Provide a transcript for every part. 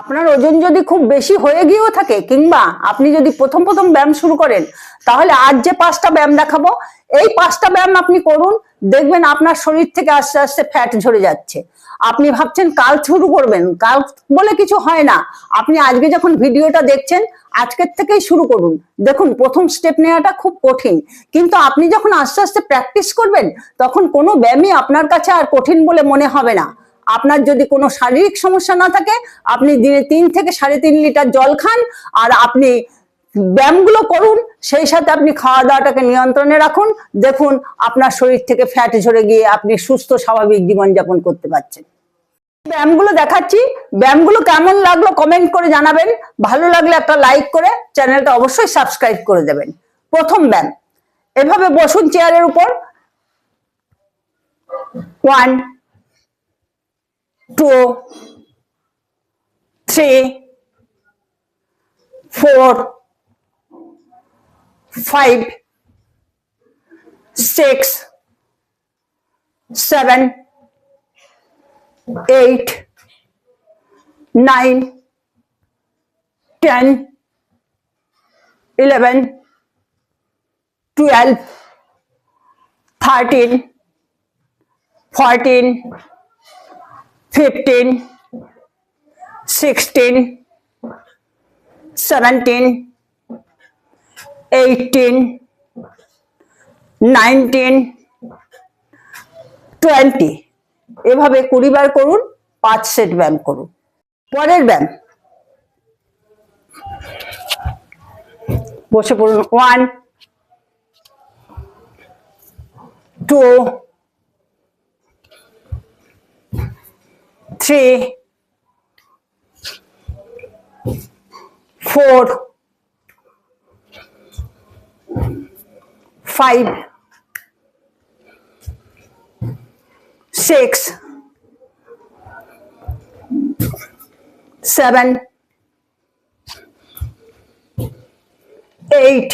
আপনার ওজন যদি খুব বেশি হয়ে গিয়েও থাকে কিংবা আপনি যদি প্রথম ব্যায়াম শুরু করেন, তাহলে আজ যে 5টা ব্যায়াম দেখাবো, এই 5টা ব্যায়াম আপনি করুন, দেখবেন আপনার শরীর থেকে আস্তে আস্তে ফ্যাট ঝরে যাচ্ছে। আপনি ভাবছেন কাল শুরু করবেন, কাল বলে কিছু হয় না। আপনি আজকে যখন ভিডিওটা দেখছেন, আজকের থেকেই শুরু করুন। দেখুন, প্রথম স্টেপ নেওয়াটা খুব কঠিন, কিন্তু আপনি যখন আস্তে আস্তে প্র্যাকটিস করবেন, তখন কোনো ব্যায়ামই আপনার কাছে আর কঠিন বলে মনে হবে না। আপনার যদি কোনো শারীরিক সমস্যা না থাকে, আপনি দিনে 3 থেকে 3.5 লিটার জল খান, আর আপনি ব্যায়ামগুলো করুন, সেই সাথে আপনি খাওয়া দাওয়াটাকে নিয়ন্ত্রণে রাখুন। দেখুন, আপনার শরীর থেকে ফ্যাট ঝরে গিয়ে আপনি সুস্থ স্বাভাবিক জীবনযাপন করতে পারছেন। ব্যায়ামগুলো দেখাচ্ছি, ব্যায়ামগুলো কেমন লাগলো কমেন্ট করে জানাবেন। ভালো লাগলে একটা লাইক করে চ্যানেলটা অবশ্যই সাবস্ক্রাইব করে দেবেন। প্রথম ব্যায়াম, এভাবে বসুন চেয়ারের উপর। 1 2 3 4 5 6 7 8 9 10 11 12 13 14 15 16 17 18 19 20। এভাবে 20 বার করুন, 5 সেট ব্যায়াম করুন। পরের ব্যায়াম, বসে পড়ুন। 1 2 3 4 5 6 7 8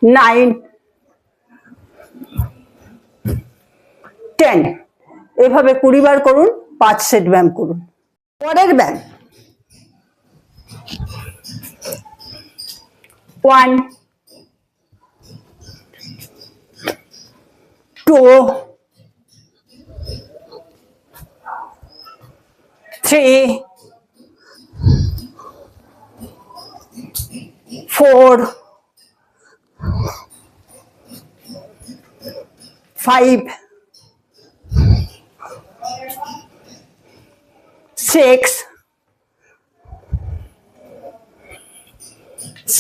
9 10। এভাবে 20 বার করুন, 5 সেট ব্যায়াম করুন। পরের ব্যায়াম, 1 2 3 4 5 6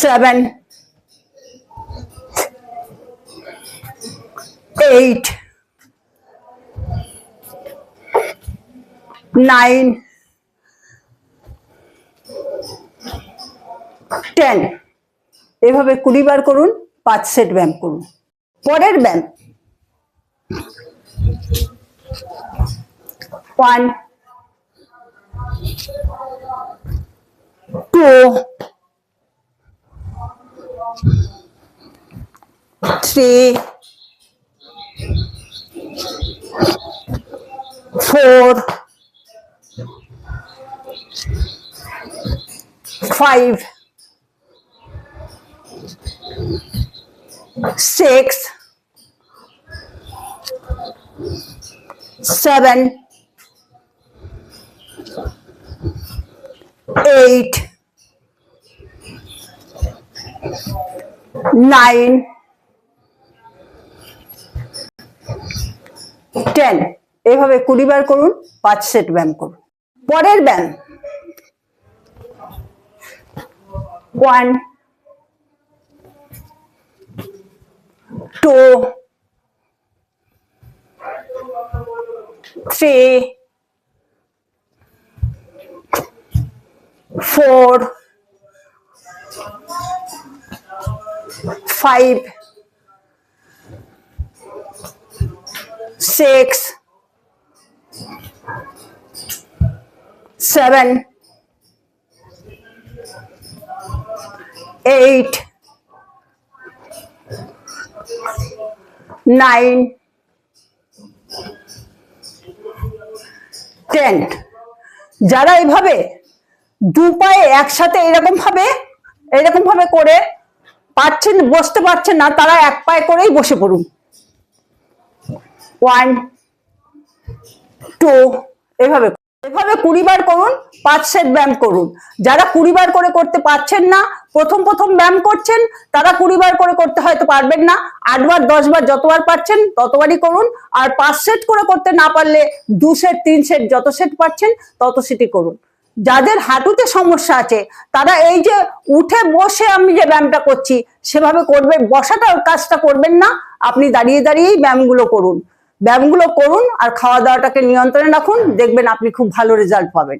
7 8 9 10। এভাবে 20 বার করুন, 5 সেট ব্যায়াম করুন। পরের ব্যায়াম, 1 2 3 4 5 6 7 8 9 10। এভাবে 20 বার করুন, 5 সেট ব্যায়াম করুন। পরের ব্যায়াম, 1 2 3 4 5 6 7 8 9 স্ট্যান্ড। যারা এইভাবে দু পায়ে একসাথে এরকম ভাবে করে পারছেন, বসতে পারছেন না, তারা এক পায়ে করেই বসে পড়ুন। 1 2 এভাবে এভাবে 20 বার করুন, 5 সেট ব্যায়াম করুন। যারা 20 বার করে করতে পারছেন না, প্রথম ব্যায়াম করছেন, তারা 20 বার করে করতে হয়তো পারবেন না, 8 বার 10 বার যতবার পারছেন ততবারই করুন। আর 5 সেট করে করতে না পারলে 2 সেট 3 সেট যত সেট পারছেন তত সেটই করুন। যাদের হাঁটুতে সমস্যা আছে তারা এই যে উঠে বসে আমি যে ব্যায়ামটা করছি সেভাবে করবেন, বসাটা কাজটা করবেন না, আপনি দাঁড়িয়ে দাঁড়িয়েই ব্যায়ামগুলো করুন আর খাওয়া দাওয়াটাকে নিয়ন্ত্রণে রাখুন, দেখবেন আপনি খুব ভালো রেজাল্ট পাবেন।